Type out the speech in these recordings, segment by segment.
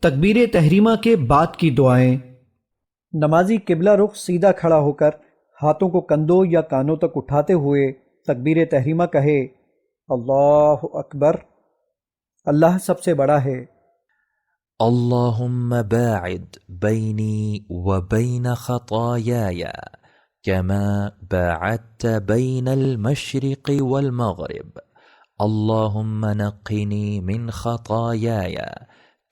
تکبیر تحریمہ کے بعد کی دعائیں۔ نمازی قبلہ رخ سیدھا کھڑا ہو کر ہاتھوں کو کندھوں یا کانوں تک اٹھاتے ہوئے تکبیر تحریمہ کہے: اللہ اکبر، اللہ سب سے بڑا ہے۔ اللهم باعد بيني وبين خطاياي كما باعدت بين المشرق والمغرب. اللهم نقني من خطاياي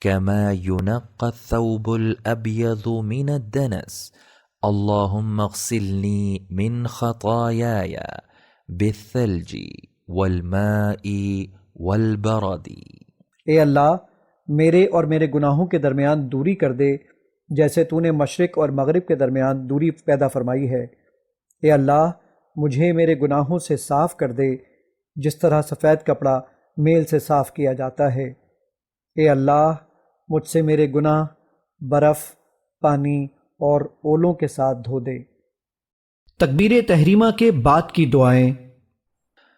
كما ينقى الثوب الأبيض من الدنس. اللهم اغسلني من خطاياي بالثلج والماء والبرد. اے اللہ، میرے اور میرے گناہوں کے درمیان دوری کر دے جیسے تو نے مشرق اور مغرب کے درمیان دوری پیدا فرمائی ہے۔ اے اللہ، مجھے میرے گناہوں سے صاف کر دے جس طرح سفید کپڑا میل سے صاف کیا جاتا ہے۔ اے اللہ، مجھ سے میرے گناہ برف، پانی اور اولوں کے ساتھ دھو دے۔ تکبیر تحریمہ کے بعد کی دعائیں۔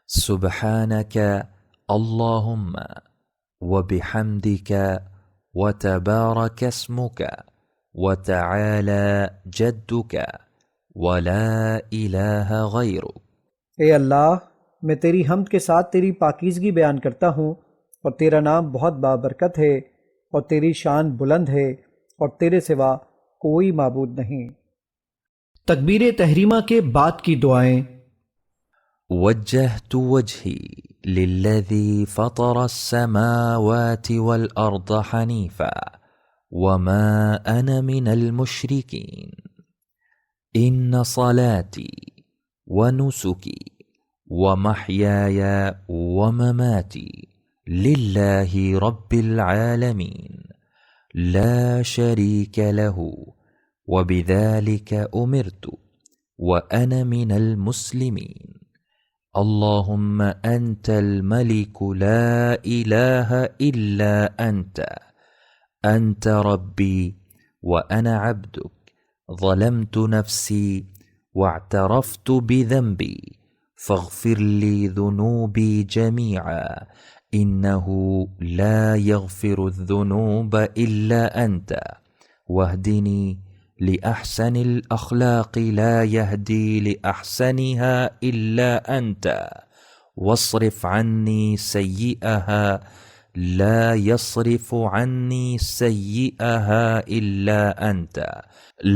سبحانك اللهم وبحمدك وتبارك اسمك وتعالى جدك ولا إله غيرك. اے اللہ، میں تیری حمد کے ساتھ تیری پاکیزگی بیان کرتا ہوں، اور تیرا نام بہت بابرکت ہے، اور تیری شان بلند ہے، اور تیرے سوا کوئی معبود نہیں۔ تکبیر تحریمہ کے بعد کی دعائیں۔ وجهت وجهي للذي فطر السماوات والأرض حنيفا وما أنا من المشركين. إن صلاتي ونسكي ومحياي ومماتي لله رب العالمين لا شريك له وبذلك أمرت وأنا من المسلمين. اللهم أنت الملك لا إله إلا أنت ربي وأنا عبدك ظلمت نفسي واعترفت بذنبي فاغفر لي ذنوبي جميعا إنه لا يغفر الذنوب إلا أنت واهدني لأحسن الأخلاق لا يهدي لأحسنها إلا أنت واصرف عني سيئها لا يصرف عني سيئها إلا أنت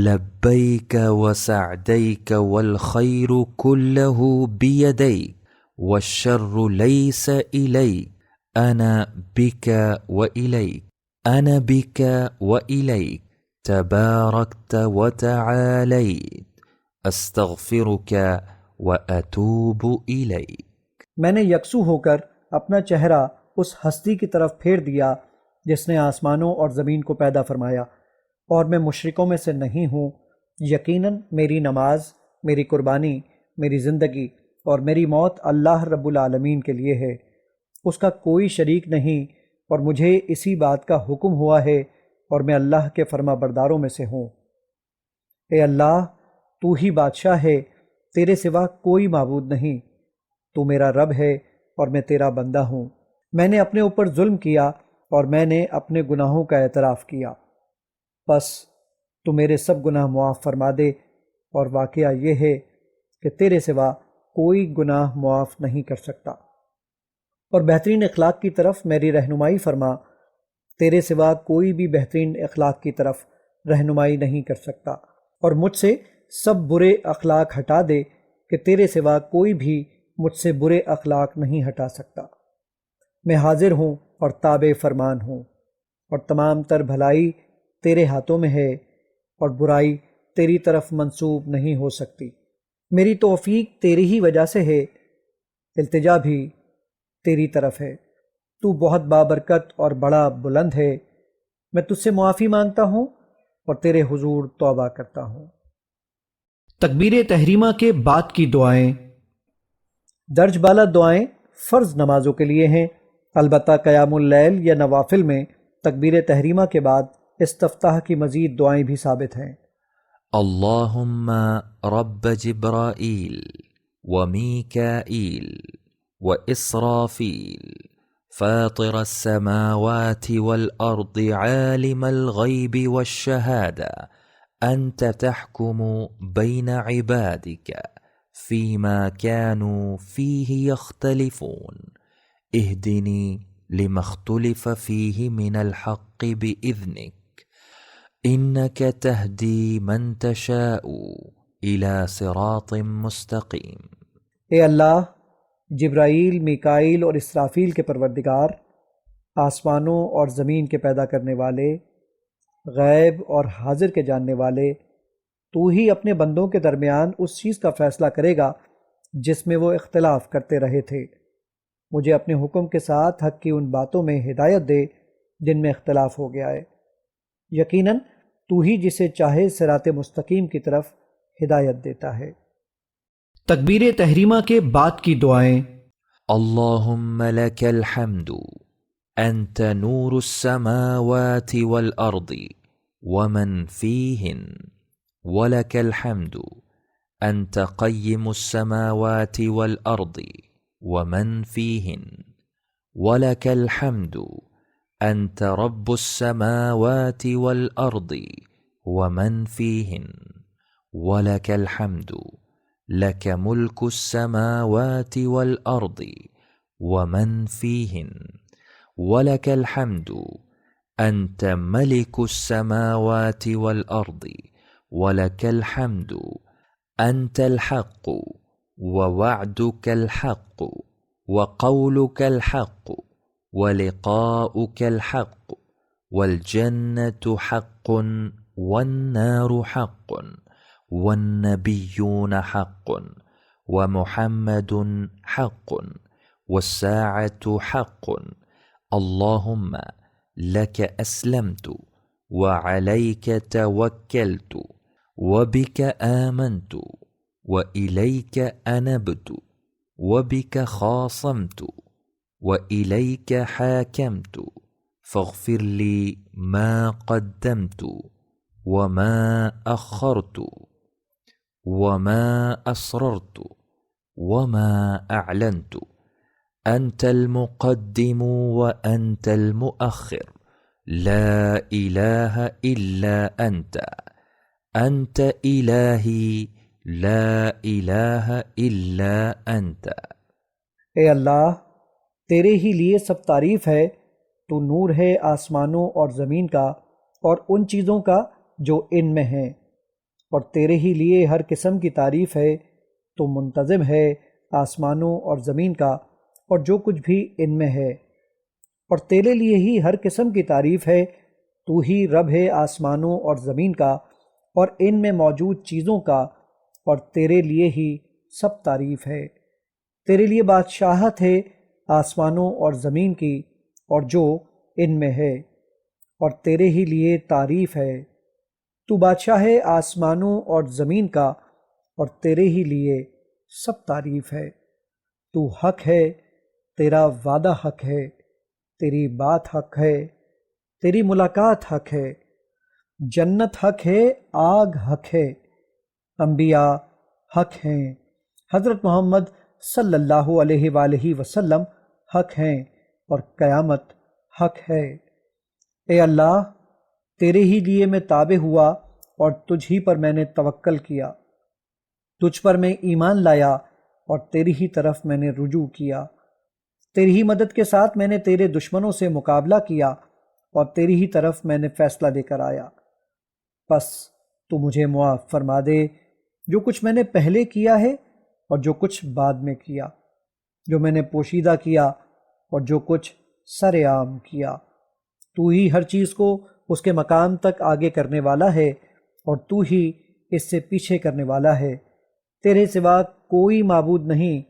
لبيك وسعديك والخير كله بيديك والشر ليس إليك أنا بك وإليك تباركت وتعاليت استغفرك واتوب الیک. میں نے یکسو ہو کر اپنا چہرہ اس ہستی کی طرف پھیر دیا جس نے آسمانوں اور زمین کو پیدا فرمایا، اور میں مشرکوں میں سے نہیں ہوں۔ یقیناً میری نماز، میری قربانی، میری زندگی اور میری موت اللہ رب العالمین کے لیے ہے، اس کا کوئی شریک نہیں، اور مجھے اسی بات کا حکم ہوا ہے، اور میں اللہ کے فرما برداروں میں سے ہوں۔ اے اللہ، تو ہی بادشاہ ہے، تیرے سوا کوئی معبود نہیں، تو میرا رب ہے اور میں تیرا بندہ ہوں۔ میں نے اپنے اوپر ظلم کیا اور میں نے اپنے گناہوں کا اعتراف کیا، پس تو میرے سب گناہ معاف فرما دے، اور واقعہ یہ ہے کہ تیرے سوا کوئی گناہ معاف نہیں کر سکتا، اور بہترین اخلاق کی طرف میری رہنمائی فرما، تیرے سوا کوئی بھی بہترین اخلاق کی طرف رہنمائی نہیں کر سکتا، اور مجھ سے سب برے اخلاق ہٹا دے کہ تیرے سوا کوئی بھی مجھ سے برے اخلاق نہیں ہٹا سکتا۔ میں حاضر ہوں اور تابع فرمان ہوں، اور تمام تر بھلائی تیرے ہاتھوں میں ہے، اور برائی تیری طرف منسوب نہیں ہو سکتی۔ میری توفیق تیری ہی وجہ سے ہے، التجا بھی تیری طرف ہے۔ تو بہت بابرکت اور بڑا بلند ہے۔ میں تجھ سے معافی مانگتا ہوں اور تیرے حضور توبہ کرتا ہوں۔ تکبیر تحریمہ کے بعد کی دعائیں۔ درج بالا دعائیں فرض نمازوں کے لیے ہیں، البتہ قیام اللیل یا نوافل میں تکبیر تحریمہ کے بعد استفتاح کی مزید دعائیں بھی ثابت ہیں۔ اللهم رب جبرائيل وميكائيل وإسرافيل فاطر السماوات والأرض عالم الغيب والشهادة أنت تحكم بين عبادك فيما كانوا فيه يختلفون اهدني لما اختلف فيه من الحق بإذنك إنك تهدي من تشاء إلى صراط مستقيم۔ اے اللہ، جبرائیل، میکائیل اور اسرافیل کے پروردگار، آسمانوں اور زمین کے پیدا کرنے والے، غیب اور حاضر کے جاننے والے، تو ہی اپنے بندوں کے درمیان اس چیز کا فیصلہ کرے گا جس میں وہ اختلاف کرتے رہے تھے۔ مجھے اپنے حکم کے ساتھ حق کی ان باتوں میں ہدایت دے جن میں اختلاف ہو گیا ہے۔ یقیناً تو ہی جسے چاہے صراط مستقیم کی طرف ہدایت دیتا ہے۔ تکبیر تحریمہ کے بعد کی دعائیں۔ اللهم لك الحمد أنت نور السماوات والأرض ومن فيهن ولك الحمد أنت قيم السماوات والأرض ومن فيهن ولك الحمد أنت رب السماوات والأرض ومن فيهن ولك الحمد لك ملك السماوات والأرض ومن فيهن ولك الحمد أنت ملك السماوات والأرض ولك الحمد أنت الحق ووعدك الحق وقولك الحق ولقاؤك الحق والجنة حق والنار حق والنبيون حق ومحمد حق والساعة حق اللهم لك أسلمت وعليك توكلت وبك آمنت وإليك أنبت وبك خاصمت وإليك حاكمت فاغفر لي ما قدمت وما أخرت وما أسررت وما أعلنت أنت المقدم وأنت المؤخر لا إله إلا أنت أنت إلهي لا إله إلا أنت۔ اے اللہ، تیرے ہی لیے سب تعریف ہے، تو نور ہے آسمانوں اور زمین کا اور ان چیزوں کا جو ان میں ہیں، اور تیرے ہی لیے ہر قسم کی تعریف ہے، تو منتظم ہے آسمانوں اور زمین کا اور جو کچھ بھی ان میں ہے، اور تیرے لیے ہی ہر قسم کی تعریف ہے، تو ہی رب ہے آسمانوں اور زمین کا اور ان میں موجود چیزوں کا، اور تیرے لیے ہی سب تعریف ہے۔ تیرے لیے بادشاہت ہے آسمانوں اور زمین کی اور جو ان میں ہے، اور تیرے ہی لیے تعریف ہے۔ تو بادشاہ ہے آسمانوں اور زمین کا اور تیرے ہی لیے سب تعریف ہے۔ تو حق ہے، تیرا وعدہ حق ہے، تیری بات حق ہے، تیری ملاقات حق ہے، جنت حق ہے، آگ حق ہے، انبیاء حق ہیں، حضرت محمد صلی اللہ علیہ وآلہ وسلم حق ہیں، اور قیامت حق ہے۔ اے اللہ، تیرے ہی لیے میں تابع ہوا اور تجھ ہی پر میں نے توکل کیا، تجھ پر میں ایمان لایا اور تیری ہی طرف میں نے رجوع کیا، تیری ہی مدد کے ساتھ میں نے تیرے دشمنوں سے مقابلہ کیا اور تیری ہی طرف میں نے فیصلہ دے کر آیا۔ پس تو مجھے معاف فرما دے جو کچھ میں نے پہلے کیا ہے اور جو کچھ بعد میں کیا، جو میں نے پوشیدہ کیا اور جو کچھ سر عام کیا۔ تو ہی ہر چیز کو اس کے مقام تک آگے کرنے والا ہے اور تو ہی اس سے پیچھے کرنے والا ہے۔ تیرے سوا کوئی معبود نہیں،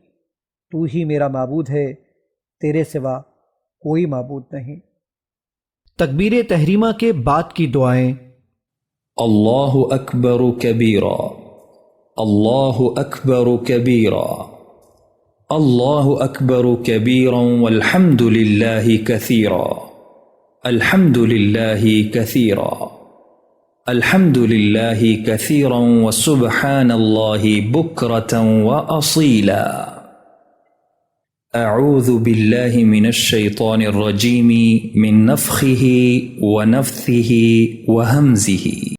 تو ہی میرا معبود ہے، تیرے سوا کوئی معبود نہیں۔ تکبیر تحریمہ کے بعد کی دعائیں۔ اللہ اکبر کبیرا، اللہ اکبر کبیرا، اللہ اکبر کبیرا والحمد للہ کثیرا، الحمد للہ کثیرا، الحمد للہ کثیرا وسبحان اللہ بکرة وأصیلا۔ أعوذ بالله من الشيطان الرجيم من نفخه ونفثه وهمزه